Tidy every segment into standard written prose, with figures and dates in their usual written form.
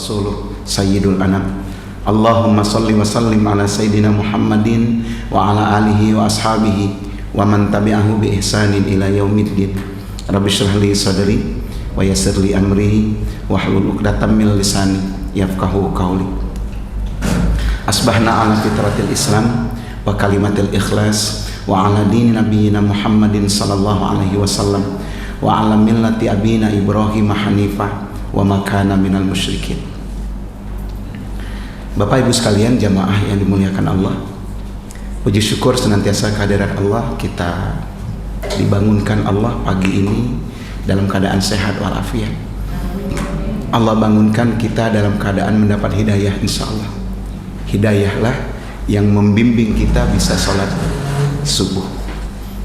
rasuluh sayyidul anam. Allahumma salli wa sallim ala sayyidina Muhammadin wa ala alihi wa ashabihi wa man tabi'ahu bi ihsanin ila yaumiddin. Rabbi shrah li sadri wa yassir li amri wahlul 'uqdatam min lisani yafqahu qawli. Asbahna ala fitratil Islam wa kalimatil ikhlas wa ala dini nabiyyina Muhammadin sallallahu alaihi wasallam wa ala millati abina Ibrahim hanifah wa ma kana minal musyrikin. Bapak Ibu sekalian, jamaah yang dimuliakan Allah, puji syukur senantiasa kehadirat Allah. Kita dibangunkan Allah pagi ini dalam keadaan sehat walafiat. Allah bangunkan kita dalam keadaan mendapat hidayah, insya Allah. Hidayahlah yang membimbing kita bisa sholat subuh.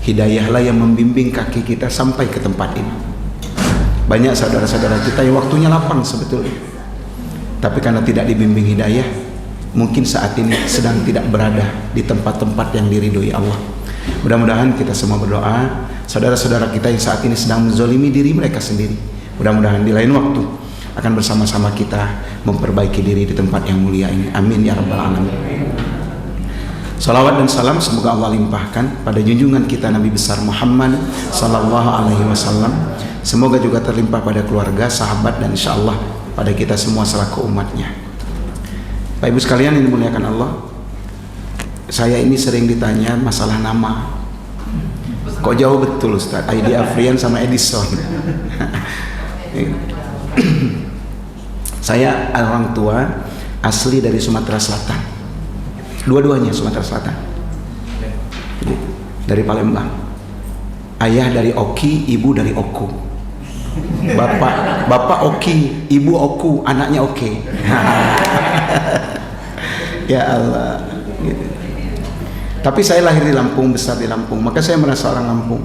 Hidayahlah yang membimbing kaki kita sampai ke tempat ini. Banyak saudara-saudara kita yang waktunya lapang sebetulnya, tapi karena tidak dibimbing hidayah, mungkin saat ini sedang tidak berada di tempat-tempat yang diridhoi Allah. Mudah-mudahan kita semua berdoa, saudara-saudara kita yang saat ini sedang menzolimi diri mereka sendiri, mudah-mudahan di lain waktu akan bersama-sama kita memperbaiki diri di tempat yang mulia ini. Amin ya rabbal alamin. Salawat dan salam semoga Allah limpahkan pada junjungan kita Nabi besar Muhammad sallallahu alaihi wasallam. Semoga juga terlimpah pada keluarga, sahabat, dan insya Allah pada kita semua selaku umatnya. Bapak Ibu sekalian yang dimuliakan Allah, saya ini sering ditanya masalah nama. Kok jauh betul Ustaz, Aidi Afrian sama Edison. Saya orang tua asli dari Sumatera Selatan, dua-duanya Sumatera Selatan, dari Palembang. Ayah dari Oki, ibu dari Oku. Bapak Oki, ibu Oku, anaknya Oke. Ya Allah, gitu. Tapi saya lahir di Lampung, besar di Lampung, maka saya merasa orang Lampung.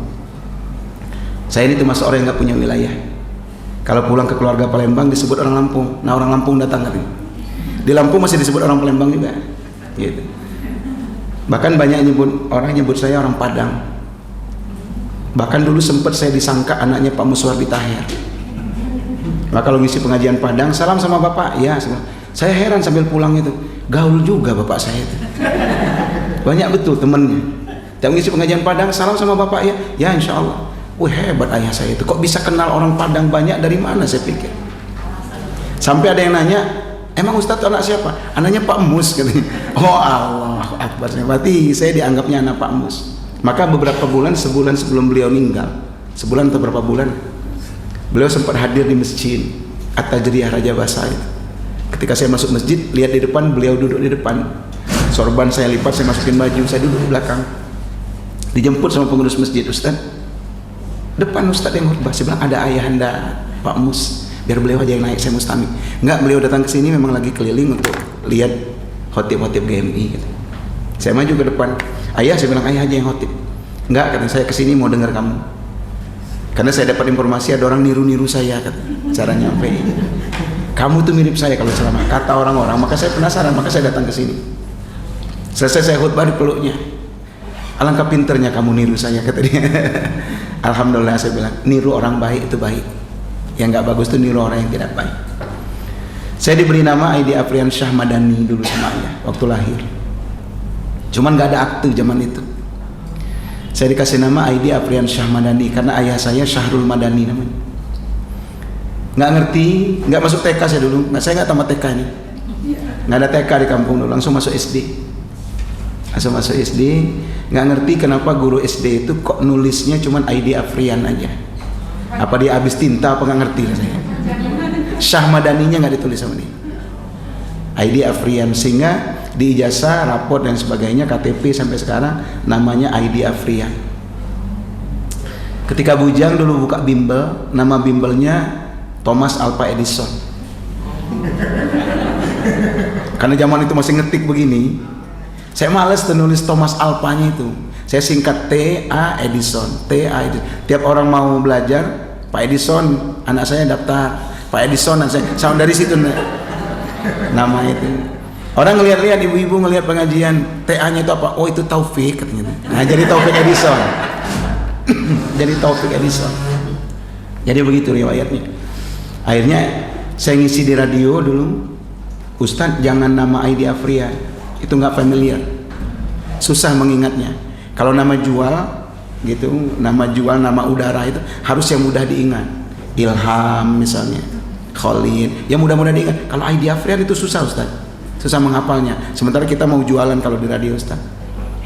Saya ini termasuk orang yang nggak punya wilayah. Kalau pulang ke keluarga Palembang disebut orang Lampung. Nah, orang Lampung datang katanya. Di Lampung masih disebut orang Palembang juga, gitu. Bahkan banyak orang nyebut saya orang Padang. Bahkan dulu sempat saya disangka anaknya Pak Muswardi Tahir. Maka kalau ngisi pengajian Padang, salam sama bapak, ya. Saya heran sambil pulang itu, gaul juga bapak saya itu. Banyak betul temennya. Tiap ngisi pengajian Padang, salam sama bapak, ya. Ya insya Allah. Wih, hebat ayah saya itu. Kok bisa kenal orang Padang banyak, dari mana saya pikir. Sampai ada yang nanya, emang Ustadz anak siapa? Anaknya Pak Mus katanya. Oh Allah Akbar. Berarti saya dianggapnya anak Pak Mus. Maka beberapa bulan, sebulan sebelum beliau meninggal, sebulan atau beberapa bulan, beliau sempat hadir di masjid At-Tajriyah Raja Basa itu. Ketika saya masuk masjid, lihat di depan, beliau duduk di depan. Sorban saya lipat, saya masukin baju, saya duduk di belakang. Dijemput sama pengurus masjid, Ustaz, depan Ustaz yang khutbah. Saya bilang, ada ayahanda Pak Mus, biar beliau aja yang naik, saya mustami. Enggak, beliau datang ke sini memang lagi keliling untuk lihat khotib-khotib GMI gitu. Saya maju ke depan. Ayah, saya bilang, ayah aja yang khotib. Enggak, kata saya kesini mau dengar kamu. Karena saya dapat informasi ada orang niru-niru saya, kata, cara nyampein. Kamu tuh mirip saya kalau ceramah, kata orang-orang. Maka saya penasaran, maka saya datang ke sini. Selesai saya khutbah, dipeluknya. Alangkah pinternya kamu niru saya, kata dia. Alhamdulillah, saya bilang, niru orang baik itu baik. Yang nggak bagus itu niru orang yang tidak baik. Saya diberi nama Aidi Afrian Syah Madani dulu sama ayah waktu lahir. Cuman nggak ada akte zaman itu. Saya dikasih nama Aidi Afrian Syah Madani karena ayah saya Syahrul Madani namanya. Nggak ngerti, nggak masuk TK saya dulu. Saya nggak tamat TK ini. Nggak ada TK di kampung dulu, langsung masuk SD. Langsung masuk SD. Nggak ngerti kenapa guru SD itu kok nulisnya cuman Aidi Afrian aja. Apa dia habis tinta apa nggak ngerti saya. Syah Madaninya nggak ditulis sama dia. Aidi Afrian, sehingga di ijazah, raport dan sebagainya, KTP sampai sekarang namanya Aidi Afrian. Ketika bujang dulu buka bimbel, nama bimbelnya Thomas Alva Edison. Karena zaman itu masih ngetik begini, saya males nulis Thomas Alva-nya itu. Saya singkat T.A. Edison, T.A. Edison. Tiap orang mau belajar, Pak Edison, anak saya daftar. Pak Edison, anak saya, sound dari situ nama itu. Orang ngelihat-lihat, ibu-ibu ngelihat pengajian, TA-nya itu apa? Oh itu Taufik katanya. Nah jadi Taufik Edison. Jadi Taufik Edison. Jadi begitu riwayatnya. Akhirnya Saya ngisi di radio dulu, Ustadz jangan nama ID Afria, itu nggak familiar, susah mengingatnya. Kalau nama jual gitu, nama jual, nama udara itu harus yang mudah diingat. Ilham misalnya, Khalid, yang mudah-mudah diingat. Kalau ID Afrian itu susah Ustaz, susah menghafalnya. Sementara kita mau jualan kalau di radio Ustaz.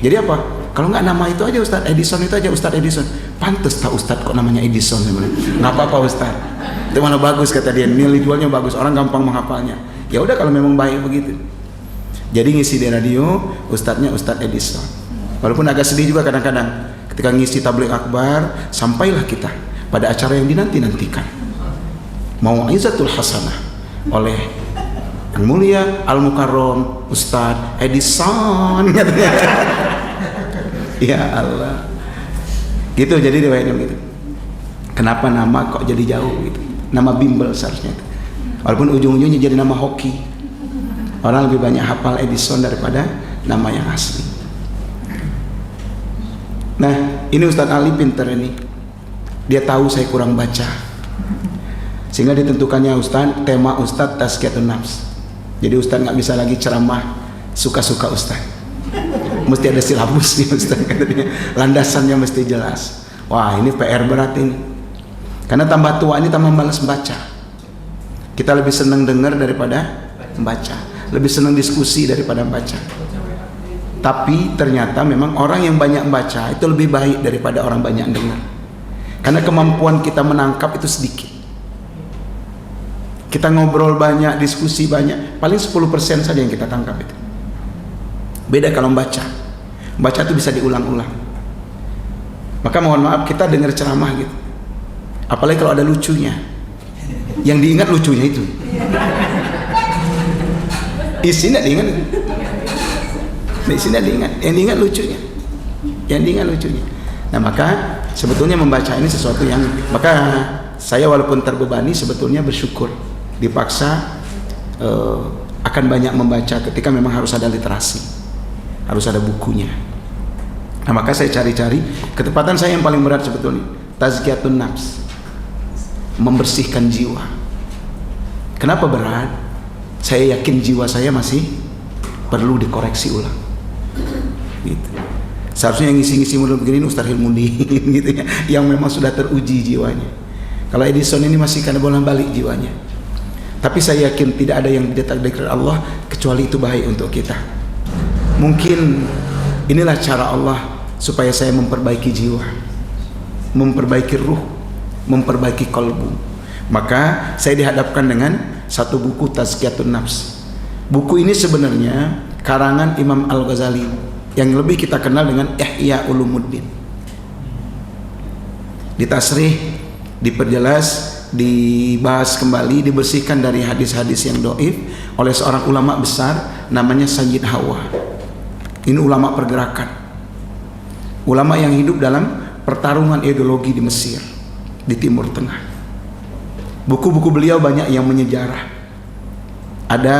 Jadi apa? Kalau nggak nama itu aja Ustaz, Edison itu aja Ustaz Edison. Pantes tak Ustaz kok namanya Edison sebenarnya. Nggak apa-apa Ustaz. Itu mana bagus kata dia, nilai jualnya bagus, orang gampang menghafalnya. Ya udah kalau memang baik begitu. Jadi ngisi di radio, Ustadznya Ustadz Edison. Walaupun agak sedih juga kadang-kadang ketika ngisi tabligh akbar, sampailah kita pada acara yang dinanti-nantikan, Mau'izatul Hasanah oleh Yang Mulia Al-Mukarram Ustadz Edison katanya. Ya Allah. Gitu jadi riwayatnya begitu. Kenapa nama kok jadi jauh gitu? Nama bimbel seharusnya. Walaupun ujung-ujungnya jadi nama hoki. Orang lebih banyak hafal Edison daripada nama yang asli. Nah, ini Ustadz Ali pinter ini. Dia tahu saya kurang baca. Sehingga ditentukannya Ustadz, tema Ustadz Tazkiyatun Nafs. Jadi Ustadz nggak bisa lagi ceramah suka-suka Ustadz. Mesti ada silabusnya Ustadz katanya. Landasannya mesti jelas. Wah, ini PR berat ini. Karena tambah tua ini tambah malas membaca. Kita lebih senang dengar daripada membaca, lebih senang diskusi daripada membaca. Tapi ternyata memang orang yang banyak membaca itu lebih baik daripada orang banyak dengar. Karena kemampuan kita menangkap itu sedikit. Kita ngobrol banyak, diskusi banyak, paling 10% saja yang kita tangkap itu. Beda kalau membaca. Membaca itu bisa diulang-ulang. Maka mohon maaf kita dengar ceramah gitu. Apalagi kalau ada lucunya. Yang diingat lucunya itu. Isinya diingat. Isinya diingat. Yang diingat lucunya. Yang diingat lucunya. Nah maka sebetulnya membaca ini sesuatu yang, maka saya walaupun terbebani sebetulnya bersyukur dipaksa akan banyak membaca ketika memang harus ada literasi, harus ada bukunya. Nah maka saya cari-cari, ketepatan saya yang paling berat sebetulnya Tazkiyatun Nafs, membersihkan jiwa. Kenapa berat? Saya yakin jiwa saya masih perlu dikoreksi ulang gitu. Seharusnya yang ngisi-ngisi model begini Ustaz Hilmudin gitu ya, yang memang sudah teruji jiwanya. Kalau Edison ini masih karena bolak-balik jiwanya. Tapi saya yakin tidak ada yang ditakdirkan Allah kecuali itu baik untuk kita. Mungkin inilah cara Allah supaya saya memperbaiki jiwa, memperbaiki ruh, memperbaiki kalbu. Maka saya dihadapkan dengan satu buku Tazkiyatun Nafs. Buku ini sebenarnya karangan Imam Al-Ghazali yang lebih kita kenal dengan Ihya Ulumuddin. Ditasrih, diperjelas, dibahas kembali, dibersihkan dari hadis-hadis yang dhaif oleh seorang ulama besar namanya Sayyid Hawa. Ini ulama pergerakan, ulama yang hidup dalam pertarungan ideologi di Mesir, di Timur Tengah. Buku-buku beliau banyak yang menyejarah. Ada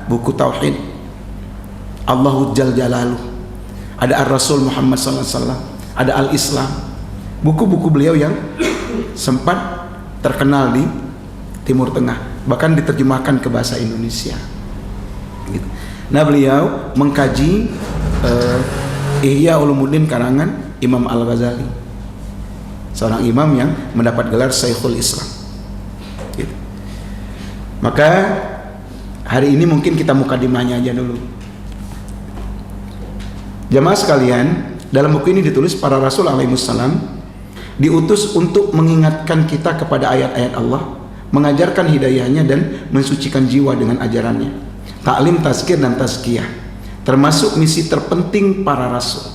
buku Tauhid, Allahu Jal Jalaluh, ada Ar-Rasul Muhammad SAW, ada Al-Islam. Buku-buku beliau yang sempat terkenal di Timur Tengah, bahkan diterjemahkan ke bahasa Indonesia. Nah beliau mengkaji Ihya Ulumuddin karangan Imam Al-Ghazali, seorang imam yang mendapat gelar Syekhul Islam gitu. Maka hari ini mungkin kita mukadimahnya aja dulu. Jamaah sekalian, dalam buku ini ditulis para Rasul alaihissalam diutus untuk mengingatkan kita kepada ayat-ayat Allah, mengajarkan hidayahnya dan mensucikan jiwa dengan ajarannya. Ta'lim, tazkir dan tazkiyah termasuk misi terpenting para rasul.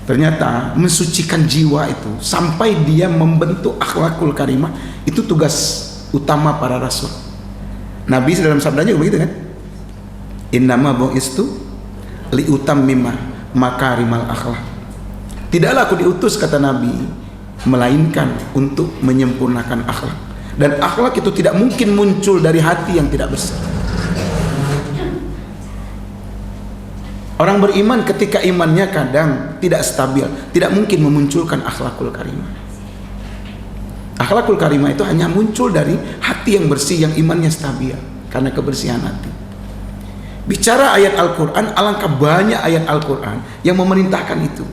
Ternyata mensucikan jiwa itu sampai dia membentuk akhlakul karimah itu tugas utama para rasul. Nabi dalam sabdanya begitu kan? Innama bu'istu liutammima makarimal akhlak. Tidaklah aku diutus kata Nabi melainkan untuk menyempurnakan akhlak. Dan akhlak itu tidak mungkin muncul dari hati yang tidak bersih. Orang beriman ketika imannya kadang tidak stabil, tidak mungkin memunculkan akhlakul karimah. Akhlakul karimah itu hanya muncul dari hati yang bersih, yang imannya stabil karena kebersihan hati. Bicara ayat Al-Quran, alangkah banyak ayat Al-Quran yang memerintahkan itu.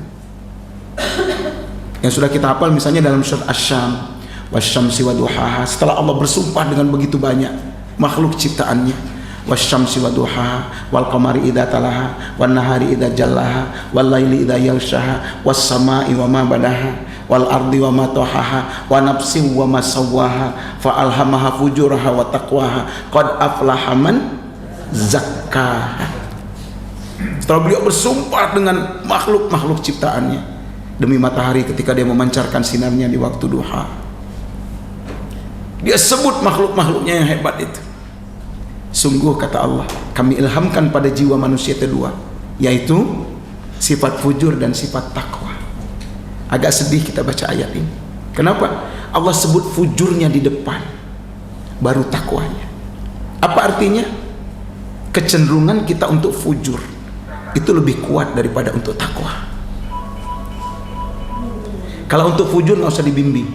Yang sudah kita hafal misalnya dalam surat Asy-Syams, wasyamsi waduhaha, setelah Allah bersumpah dengan begitu banyak makhluk ciptaannya, wasyamsi waduhaha, wal qamari idza talaha, wan nahari idza jallaha, wal laili idza yaghshaha, was samai wa ma banaha, wal ardi wa ma tahaha, wa nafsin wa ma sawwaha, fa alhamaha fujuraha wa taqwaha, qad aflaha man zakkaha. Setelah beliau bersumpah dengan makhluk-makhluk ciptaannya, demi matahari ketika dia memancarkan sinarnya di waktu duha, dia sebut makhluk-makhluknya yang hebat itu. Sungguh kata Allah, kami ilhamkan pada jiwa manusia itu dua, yaitu sifat fujur dan sifat takwa. Agak sedih kita baca ayat ini. Kenapa? Allah sebut fujurnya di depan, baru takwanya. Apa artinya? Kecenderungan kita untuk fujur itu lebih kuat daripada untuk takwa. Kalau untuk fujur nggak usah dibimbing,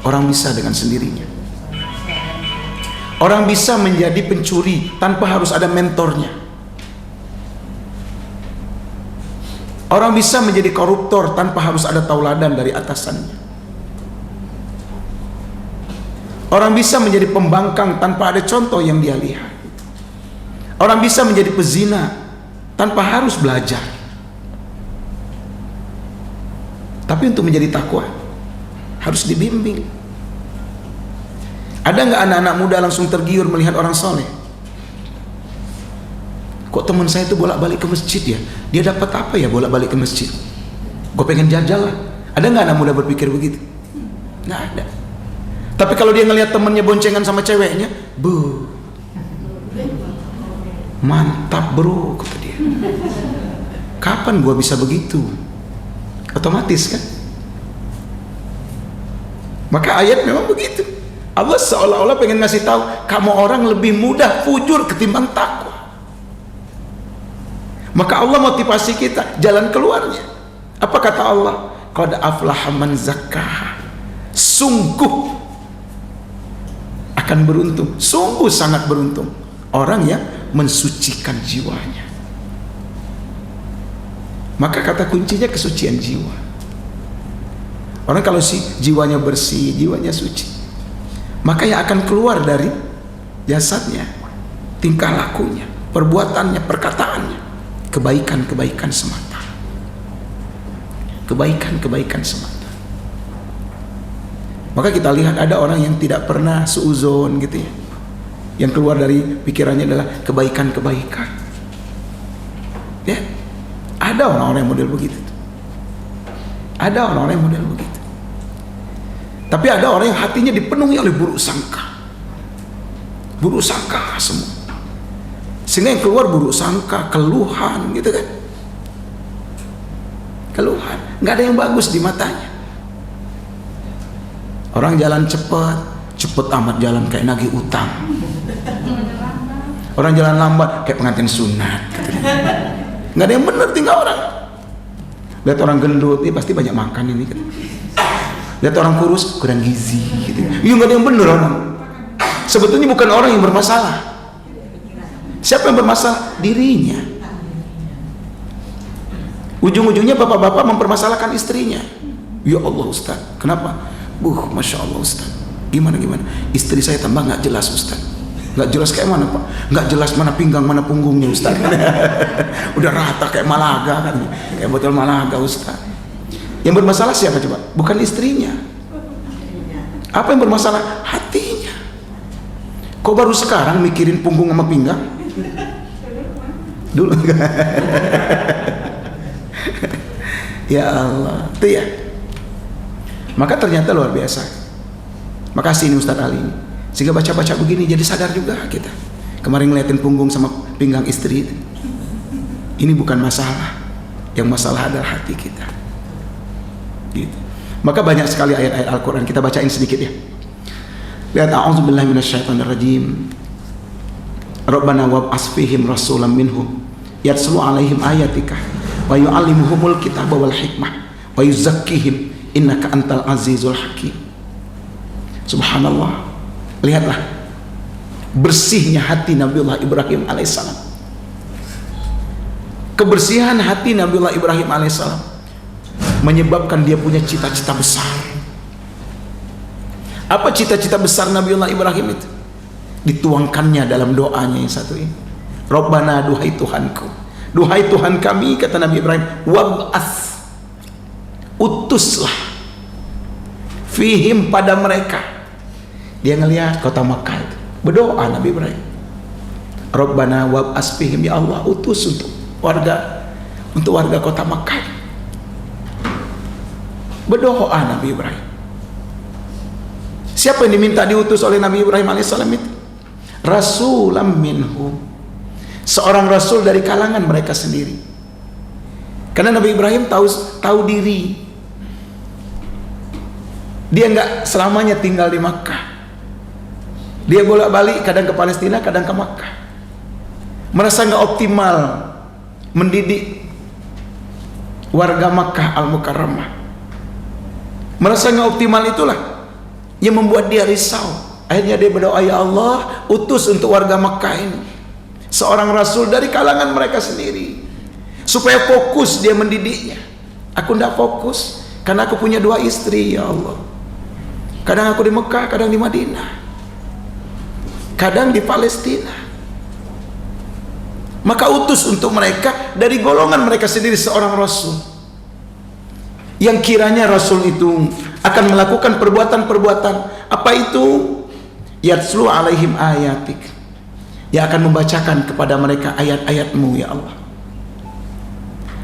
orang bisa dengan sendirinya. Orang bisa menjadi pencuri tanpa harus ada mentornya. Orang bisa menjadi koruptor tanpa harus ada tauladan dari atasannya. Orang bisa menjadi pembangkang tanpa ada contoh yang dia lihat. Orang bisa menjadi pezina tanpa harus belajar. Tapi untuk menjadi takwa harus dibimbing. Ada nggak anak-anak muda langsung tergiur melihat orang soleh? Kok teman saya itu bolak-balik ke masjid ya? Dia dapat apa ya bolak-balik ke masjid? Gue pengen jajal lah. Ada nggak anak muda berpikir begitu? Nggak ada. Tapi kalau dia ngelihat temennya boncengan sama ceweknya, mantap bro, kata dia. Kapan gua bisa begitu? Otomatis kan? Maka ayat memang begitu. Allah seolah-olah pengen ngasih tahu, kamu orang lebih mudah fujur ketimbang takwa. Maka Allah motivasi kita, jalan keluarnya. Apa kata Allah? Qad aflaha man zakkaha. Sungguh akan beruntung, sungguh sangat beruntung orang yang mensucikan jiwanya. Maka kata kuncinya kesucian jiwa. Orang kalau jiwanya bersih, jiwanya suci, maka yang akan keluar dari jasadnya, tingkah lakunya, perbuatannya, perkataannya, kebaikan-kebaikan semata. Kebaikan-kebaikan semata. Maka kita lihat ada orang yang tidak pernah suuzon gitu ya, yang keluar dari pikirannya adalah kebaikan-kebaikan. Ya, ada orang-orang yang model begitu. Ada orang-orang yang model begitu. Tapi ada orang yang hatinya dipenuhi oleh buruk sangka. Buruk sangka semua. Sehingga yang keluar buruk sangka, keluhan gitu kan. Keluhan, nggak ada yang bagus di matanya. Orang jalan cepet amat jalan kayak nagih utang. Orang jalan lambat kayak pengantin sunat gitu. Nggak ada yang benar tinggal orang. Lihat orang gendut, ini pasti banyak makan ini gitu. Lihat orang kurus, kurang gizi gitu. Iya, nggak ada yang benar orang. Sebetulnya bukan orang yang bermasalah. Siapa yang bermasalah? Dirinya. Ujung-ujungnya bapak-bapak mempermasalahkan istrinya. Ya Allah Ustaz, kenapa? Masya Allah Ustaz, gimana? Istri saya tambah nggak jelas Ustaz. Nggak jelas kayak mana Pak? Nggak jelas mana pinggang mana punggungnya Ustaz. Udah rata kayak Malaga kan, kayak botol Malaga Ustaz. Yang bermasalah siapa coba? Bukan istrinya. Apa yang bermasalah? Hatinya. Kok baru sekarang mikirin punggung sama pinggang? Dulu. Ya Allah, itu ya. Maka ternyata luar biasa. Makasih ini Ustadz Ali ini. Sehingga baca-baca begini jadi sadar juga kita. Kemarin ngeliatin punggung sama pinggang istri itu. Ini bukan masalah. Yang masalah adalah hati kita. Gitu. Maka banyak sekali ayat-ayat Al-Quran, kita bacain sedikit ya. Lihat, a'udzubillahi minasyaitonirrajim. Rabbana wab'ats fihim rasulan minhum yatslu 'alaihim ayatika wa yu'allimuhumul kitaba wal hikmah wa yuzakkihim innaka antal azizul hakim. Subhanallah. Lihatlah bersihnya hati Nabiullah Ibrahim alaihissalam. Kebersihan hati Nabiullah Ibrahim alaihissalam menyebabkan dia punya cita-cita besar. Apa cita-cita besar Nabiullah Ibrahim itu? Dituangkannya dalam doanya yang satu ini. Rabbana, duhai Tuhanku, duhai Tuhan kami, kata Nabi Ibrahim, wab'ats, utuslah, fihim, pada mereka. Dia ngelihat kota Makkah itu, berdoa Nabi Ibrahim, Rabbana wab'ats fihim, ya Allah, utus untuk warga kota Makkah. Berdoa Nabi Ibrahim. Siapa yang diminta diutus oleh Nabi Ibrahim alaihissalam itu? Rasulam minhum, seorang rasul dari kalangan mereka sendiri. Karena Nabi Ibrahim tahu diri, dia nggak selamanya tinggal di Makkah. Dia bolak-balik, kadang ke Palestina, kadang ke Makkah. Merasa nggak optimal mendidik warga Makkah Al-Mukarramah. Merasa nggak optimal, itulah yang membuat dia risau. Akhirnya dia berdoa, ya Allah, utus untuk warga Makkah ini seorang rasul dari kalangan mereka sendiri, supaya fokus dia mendidiknya. Aku tidak fokus karena aku punya 2 istri, ya Allah. Kadang aku di Mekah, kadang di Madinah, kadang di Palestina. Maka utus untuk mereka dari golongan mereka sendiri seorang rasul, yang kiranya rasul itu akan melakukan perbuatan-perbuatan. Apa itu? Yatslu alaihim ayatik, yang akan membacakan kepada mereka ayat-ayatmu, ya Allah.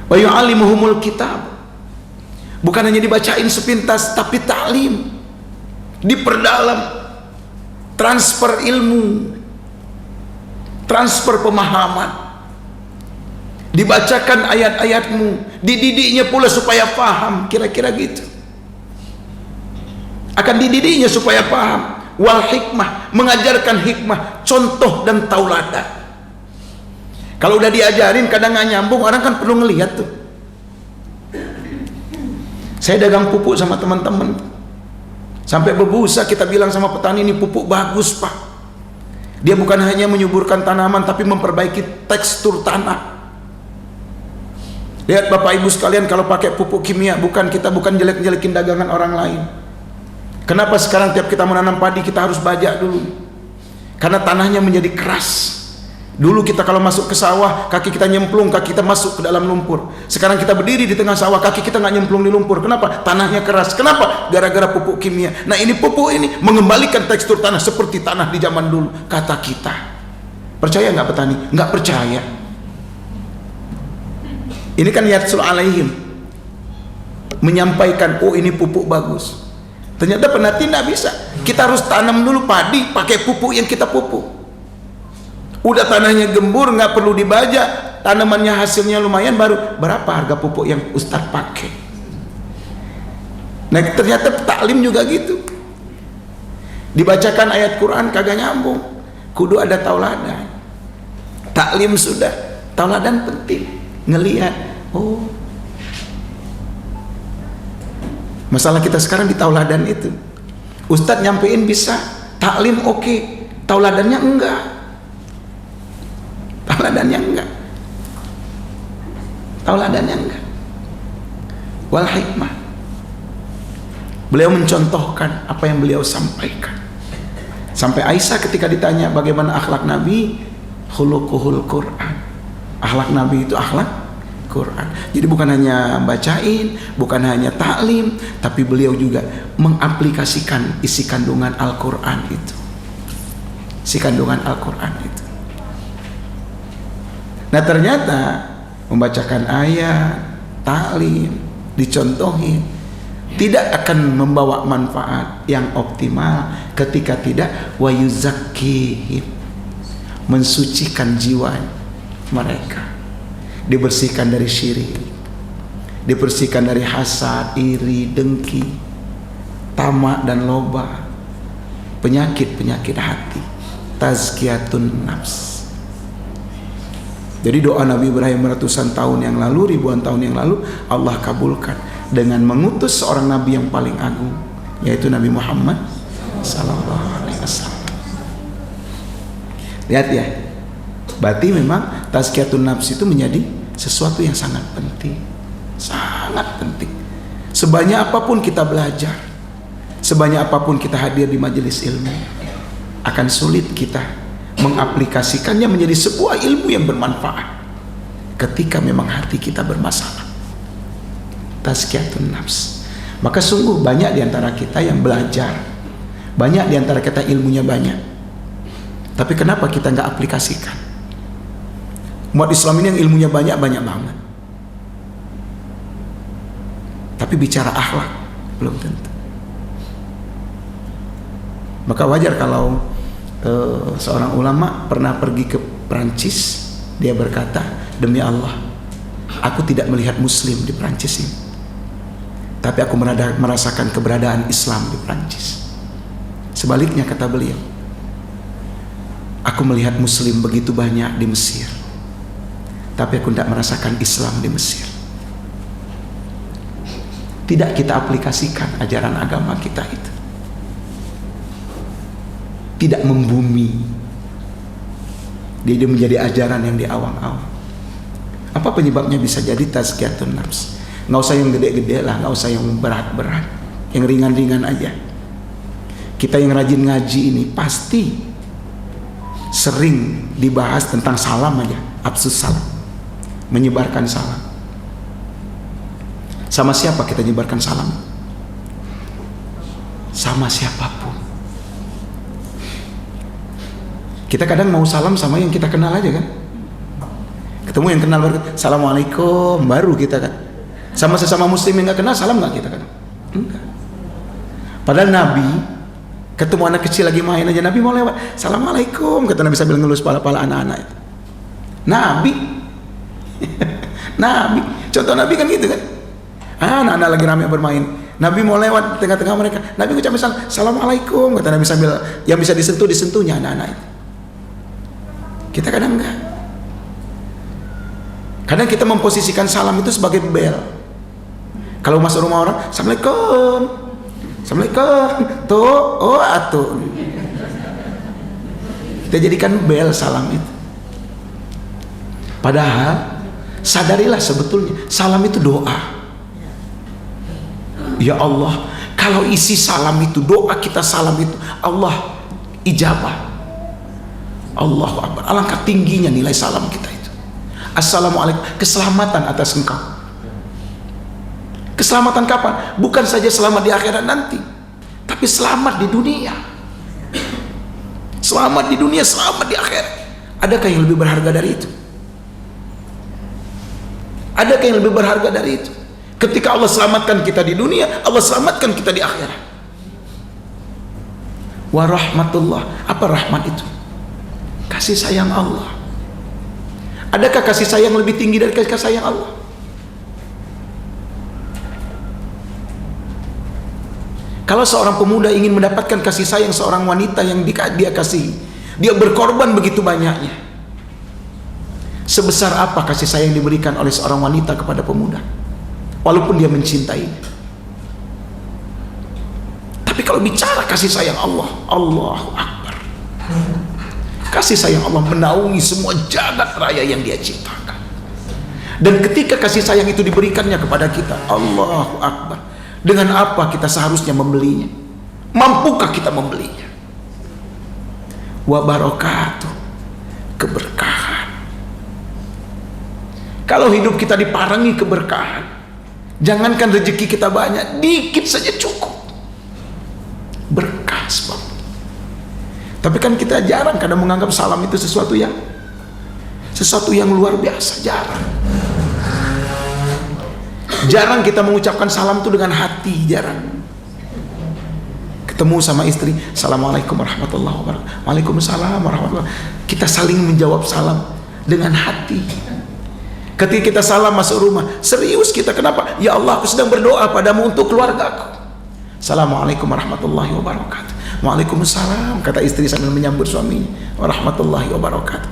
Wa yu'allimuhumul kitab, bukan hanya dibacain sepintas, tapi ta'lim, diperdalam, transfer ilmu, transfer pemahaman. Dibacakan ayat-ayatmu, dididiknya pula supaya paham, kira-kira gitu. Akan dididiknya supaya paham. Wal hikmah, mengajarkan hikmah, contoh dan tauladan. Kalau udah diajarin kadang nggak nyambung, orang kan perlu ngelihat tuh. Saya dagang pupuk sama teman-teman, sampai berbusa kita bilang sama petani, ini pupuk bagus pak. Dia bukan hanya menyuburkan tanaman, tapi memperbaiki tekstur tanah. Lihat bapak ibu sekalian, kalau pakai pupuk kimia, kita bukan jelek-jelekin dagangan orang lain. Kenapa sekarang tiap kita menanam padi kita harus bajak dulu? Karena tanahnya menjadi keras. Dulu kita kalau masuk ke sawah, kaki kita nyemplung, kaki kita masuk ke dalam lumpur. Sekarang kita berdiri di tengah sawah, kaki kita nggak nyemplung di lumpur. Kenapa? Tanahnya keras. Kenapa? Gara-gara pupuk kimia. Nah ini pupuk ini mengembalikan tekstur tanah seperti tanah di zaman dulu, kata kita. Percaya nggak petani? Nggak percaya. Ini kan yatsul alaihim, menyampaikan, oh ini pupuk bagus. Ternyata penati tidak bisa. Kita harus tanam dulu padi pakai pupuk yang kita pupuk. Udah tanahnya gembur, nggak perlu dibajak, tanamannya hasilnya lumayan, baru berapa harga pupuk yang Ustadz pakai. Nah ternyata taklim juga gitu. Dibacakan ayat Quran kagak nyambung, kudu ada tauladan. Taklim sudah, tauladan penting. Ngelihat, oh masalah kita sekarang di tauladan itu. Ustadz nyampein bisa, taklim oke, tauladannya enggak. Tauladannya enggak. Tauladannya enggak. Wal hikmah, beliau mencontohkan apa yang beliau sampaikan. Sampai Aisyah ketika ditanya bagaimana akhlak Nabi, khuluquhul Quran. Akhlak Nabi itu akhlak Quran. Jadi bukan hanya bacain, bukan hanya taklim, tapi beliau juga mengaplikasikan isi kandungan Al-Quran itu. Isi kandungan Al-Quran itu. Nah ternyata membacakan ayat, taklim, dicontohin, tidak akan membawa manfaat yang optimal ketika tidak wa yuzakkihim, mensucikan jiwa mereka, dibersihkan dari syirik, dibersihkan dari hasad, iri, dengki, tamak dan loba, penyakit-penyakit hati, tazkiyatun nafs. Jadi doa Nabi Ibrahim ratusan tahun yang lalu, ribuan tahun yang lalu, Allah kabulkan dengan mengutus seorang Nabi yang paling agung, yaitu Nabi Muhammad sallallahu alaihi wasallam. Lihat ya, berarti memang tazkiyatun nafs itu menjadi sesuatu yang sangat penting, sangat penting. Sebanyak apapun kita belajar, sebanyak apapun kita hadir di majelis ilmu, akan sulit kita mengaplikasikannya menjadi sebuah ilmu yang bermanfaat ketika memang hati kita bermasalah. Tazkiyatun nafs. Maka sungguh banyak di antara kita yang belajar, banyak di antara kita ilmunya banyak, tapi kenapa kita nggak aplikasikan? Umat Islam ini yang ilmunya banyak banget, tapi bicara akhlak belum tentu. Maka wajar kalau seorang ulama pernah pergi ke Prancis, dia berkata, demi Allah, aku tidak melihat Muslim di Prancis ini, tapi aku merasakan keberadaan Islam di Prancis. Sebaliknya, kata beliau, aku melihat Muslim begitu banyak di Mesir, tapi aku tidak merasakan Islam di Mesir. Tidak kita aplikasikan ajaran agama kita itu, tidak membumi, dia menjadi ajaran yang di awang-awang. Apa penyebabnya? Bisa jadi tazkiyatun nafs. Nggak usah yang gede-gede lah, nggak usah yang berat-berat, yang ringan-ringan aja. Kita yang rajin ngaji ini pasti sering dibahas tentang salam aja, absus salam, menyebarkan salam. Sama siapa kita menyebarkan salam? Sama siapapun. Kita kadang mau salam sama yang kita kenal aja kan. Ketemu yang kenal baru, assalamualaikum, baru kita kan. Sama sesama muslim yang nggak kenal salam nggak kita kan? Enggak. Padahal Nabi ketemu anak kecil lagi main aja, Nabi mau lewat, assalamualaikum, kata Nabi sambil ngelus pala-pala anak-anak itu. Nabi Nabi, contoh Nabi kan gitu kan. Anak-anak lagi ramai bermain, Nabi mau lewat tengah-tengah mereka, Nabi ucapin salam, assalamualaikum, kata Nabi sambil yang bisa disentuhnya anak-anak itu. Kita kadang enggak. Kadang kita memposisikan salam itu sebagai bel. Kalau masuk rumah orang, assalamualaikum, assalamualaikum, tuh, oh atuh. Kita jadikan bel salam itu. Padahal sadarilah sebetulnya salam itu doa. Ya Allah, kalau isi salam itu doa, kita salam itu Allah ijabah. Allahu Akbar. Alangkah tingginya nilai salam kita itu. Assalamualaikum, keselamatan atas engkau. Keselamatan kapan? Bukan saja selamat di akhirat nanti, tapi selamat di dunia. Selamat di dunia, selamat di akhirat. Adakah yang lebih berharga dari itu? Adakah yang lebih berharga dari itu? Ketika Allah selamatkan kita di dunia, Allah selamatkan kita di akhirat. Wa rahmatullah. Apa rahmat itu? Kasih sayang Allah. Adakah kasih sayang lebih tinggi dari kasih sayang Allah? Kalau seorang pemuda ingin mendapatkan kasih sayang seorang wanita yang dia kasih, dia berkorban begitu banyaknya. Sebesar apa kasih sayang diberikan oleh seorang wanita kepada pemuda, walaupun dia mencintai. Tapi kalau bicara kasih sayang Allah, Allahu Akbar. Kasih sayang Allah menaungi semua jagat raya yang dia ciptakan. Dan ketika kasih sayang itu diberikannya kepada kita, Allahu Akbar, dengan apa kita seharusnya membelinya? Mampukah kita membelinya? Wa barakatuh, keberkahan. Kalau hidup kita diparangi keberkahan, jangankan rezeki kita banyak, dikit saja cukup. Berkah sebab. Tapi kan kita jarang kadang menganggap salam itu sesuatu yang luar biasa. Jarang kita mengucapkan salam itu dengan hati, jarang. Ketemu sama istri, assalamualaikum warahmatullahi wabarakatuh, waalaikumsalam warahmatullahi wabarakatuh. Kita saling menjawab salam dengan hati. Ketika kita salam masuk rumah, serius kita, kenapa? Ya Allah, aku sedang berdoa padamu untuk keluargaku. Assalamualaikum warahmatullahi wabarakatuh. Waalaikumsalam, kata istri sambil menyambut suaminya, warahmatullahi wabarakatuh.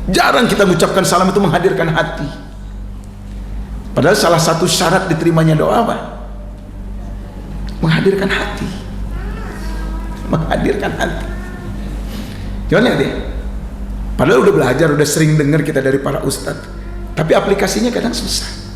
Jarang kita mengucapkan salam itu menghadirkan hati. Padahal salah satu syarat diterimanya doa apa? Menghadirkan hati. menghadirkan hati. Jangan lihat deh. Padahal udah belajar, udah sering dengar kita dari para ustadz, tapi aplikasinya kadang susah.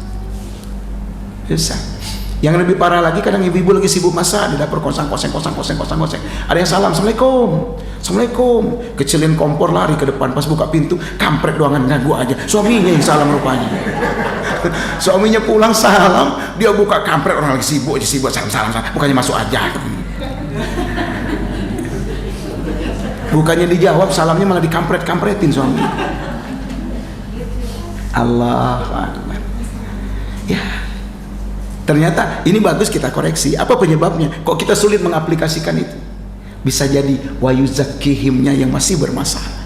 Yang lebih parah lagi, kadang ibu-ibu lagi sibuk masak di dapur, kosong. Ada yang salam, assalamualaikum, kecilin kompor, lari ke depan, pas buka pintu, kampret doangan ganggu aja. Suaminya yang salam rupanya. Suaminya pulang salam, dia buka, kampret, orang lagi sibuk salam, bukannya masuk aja. Bukannya dijawab salamnya, malah dikampret-kampretin suami. Allah Akbar. Ya, ternyata ini bagus kita koreksi. Apa penyebabnya? Kok kita sulit mengaplikasikan itu? Bisa jadi wayuzakkihimnya yang masih bermasalah.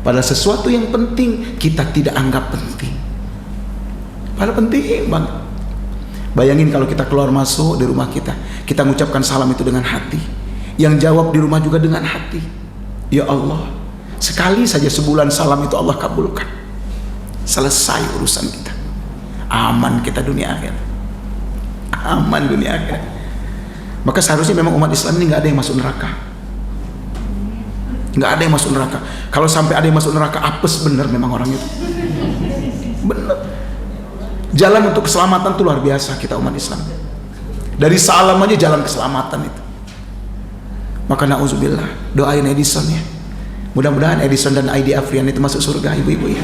Pada sesuatu yang penting kita tidak anggap penting. Padahal penting banget. Bayangin kalau kita keluar masuk di rumah kita mengucapkan salam itu dengan hati. Yang jawab di rumah juga dengan hati. Ya Allah, sekali saja sebulan salam itu Allah kabulkan. Selesai urusan kita. Aman kita dunia akhirat. Aman dunia akhirat. Maka seharusnya memang umat Islam ini nggak ada yang masuk neraka. Nggak ada yang masuk neraka. Kalau sampai ada yang masuk neraka, apes bener memang orang itu. Bener. Jalan untuk keselamatan itu luar biasa kita umat Islam. Dari salam aja jalan keselamatan itu. Maka na'udzubillah, doain Edison ya. Mudah-mudahan Edison dan ID Afrian itu masuk surga ibu-ibu ya.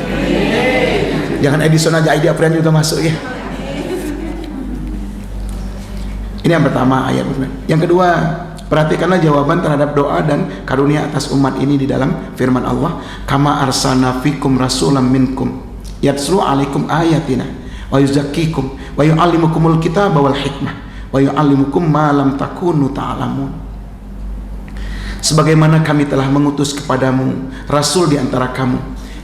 Jangan Edison aja, ID Afrian juga masuk ya. Ini yang pertama ayat. Yang kedua, perhatikanlah jawaban terhadap doa dan karunia atas umat ini di dalam firman Allah, kama arsalna fikum rasulam minkum yatslu alaikum ayatina wa yuzakkikum wa yu'allimukumul kitaba wal hikmah wa yu'allimukum ma lam takunu ta'lamun. Sebagaimana kami telah mengutus kepadamu rasul di antara kamu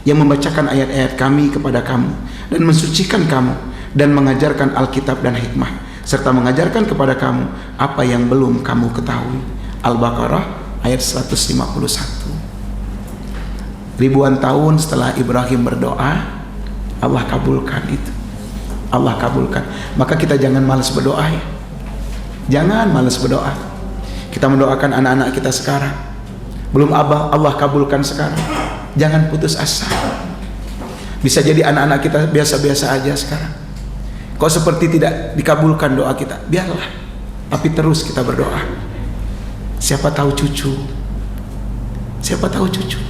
yang membacakan ayat-ayat kami kepada kamu dan mensucikan kamu dan mengajarkan Alkitab dan hikmah serta mengajarkan kepada kamu apa yang belum kamu ketahui. Al-Baqarah ayat 151. Ribuan tahun setelah Ibrahim berdoa, Allah kabulkan itu. Allah kabulkan. Maka kita jangan malas berdoa ya. Jangan malas berdoa. Kita mendoakan anak-anak kita sekarang, belum Allah kabulkan sekarang. Jangan putus asa. Bisa jadi anak-anak kita biasa-biasa aja sekarang. Kok seperti tidak dikabulkan doa kita? Biarlah. Tapi terus kita berdoa. Siapa tahu cucu. Siapa tahu cucu.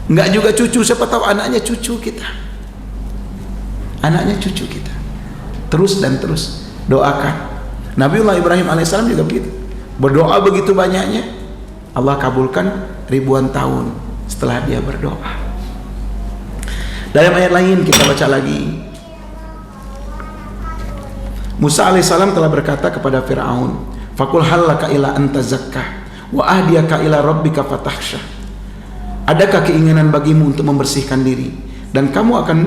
Enggak juga cucu, siapa tahu anaknya cucu kita. Anaknya cucu kita. Terus dan terus doakan. Nabiullah Ibrahim alaihissalam juga begitu. Berdoa begitu banyaknya, Allah kabulkan ribuan tahun setelah dia berdoa. Dalam ayat lain kita baca lagi, Musa alaihissalam telah berkata kepada Fir'aun, Fakul hallaka ila anta zakkah wa ahdiyaka ila rabbika fatahsya. Adakah keinginan bagimu untuk membersihkan diri dan kamu akan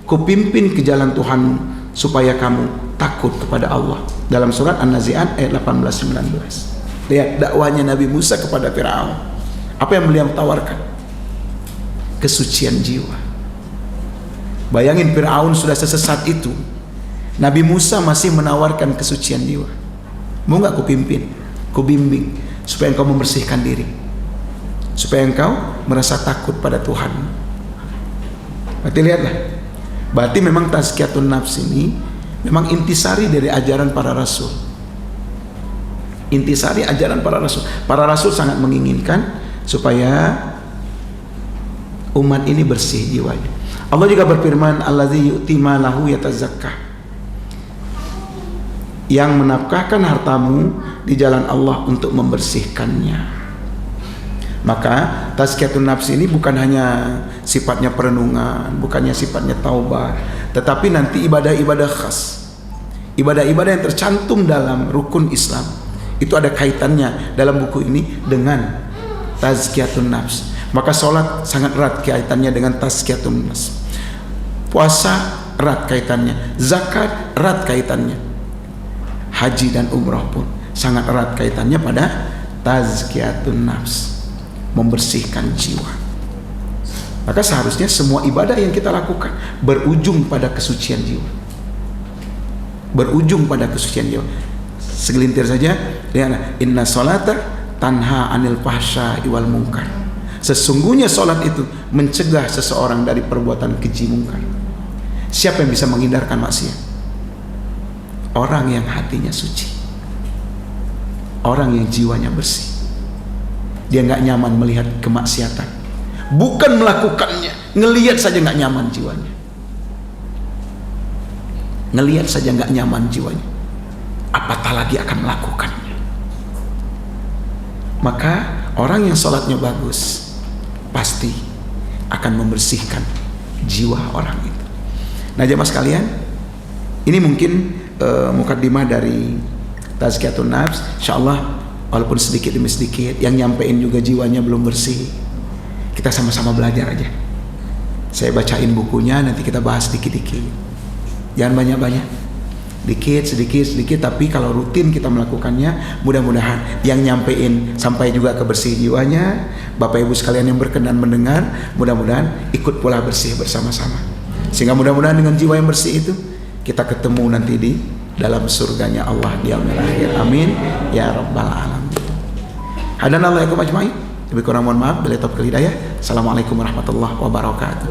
kupimpin ke jalan Tuhanmu supaya kamu takut kepada Allah. Dalam surat An-Nazi'at ayat 18-19. Lihat dakwahnya Nabi Musa kepada Fir'aun. Apa yang beliau tawarkan? Kesucian jiwa. Bayangin Fir'aun sudah sesesat itu, Nabi Musa masih menawarkan kesucian jiwa. Mau gak ku pimpin, ku bimbing supaya engkau membersihkan diri, supaya engkau merasa takut pada Tuhan. Berarti lihatlah, berarti memang tazkiyatun nafs ini memang intisari dari ajaran para rasul. Intisari ajaran para rasul. Para rasul sangat menginginkan supaya umat ini bersih jiwanya. Allah juga berfirman, Allazi yu'ti malahu yatazakkah, yang menafkahkan hartamu di jalan Allah untuk membersihkannya. Maka tazkiyatun nafs ini bukan hanya sifatnya perenungan, bukannya sifatnya taubat, tetapi nanti ibadah-ibadah khas, ibadah-ibadah yang tercantum dalam rukun Islam, itu ada kaitannya dalam buku ini dengan tazkiyatun nafs. Maka sholat sangat erat kaitannya dengan tazkiyatun nafs, puasa erat kaitannya, zakat erat kaitannya, haji dan umrah pun sangat erat kaitannya pada tazkiyatun nafs, membersihkan jiwa. Maka seharusnya semua ibadah yang kita lakukan berujung pada kesucian jiwa, berujung pada kesucian jiwa. segelintir saja. Inna sholata tanha anil fahsya'i wal munkar. Sesungguhnya sholat itu mencegah seseorang dari perbuatan keji mungkar. Siapa yang bisa menghindarkan maksiat? Orang yang hatinya suci, orang yang jiwanya bersih. Dia nggak nyaman melihat kemaksiatan, bukan melakukannya, ngelihat saja nggak nyaman jiwanya. Ngelihat saja nggak nyaman jiwanya, apatah lagi akan melakukannya. Maka orang yang sholatnya bagus pasti akan membersihkan jiwa orang itu. Nah jemaah sekalian, ini mungkin mukaddimah dari Tazkiyatun Nafs. Insyaallah walaupun sedikit demi sedikit, yang nyampein juga jiwanya belum bersih, kita sama-sama belajar aja. Saya bacain bukunya, nanti kita bahas dikit-dikit, jangan banyak-banyak, sedikit, tapi kalau rutin kita melakukannya, mudah-mudahan yang nyampein sampai juga ke bersih jiwanya. Bapak Ibu sekalian yang berkenan mendengar, mudah-mudahan ikut pula bersih bersama-sama, sehingga mudah-mudahan dengan jiwa yang bersih itu kita ketemu nanti di dalam surganya Allah di yaumil akhir. Amin ya rabbal alamin. Hadanallahu yakum ajmain. Lebih kurang mohon maaf, bila taufiq hidayah. Assalamualaikum warahmatullahi wabarakatuh.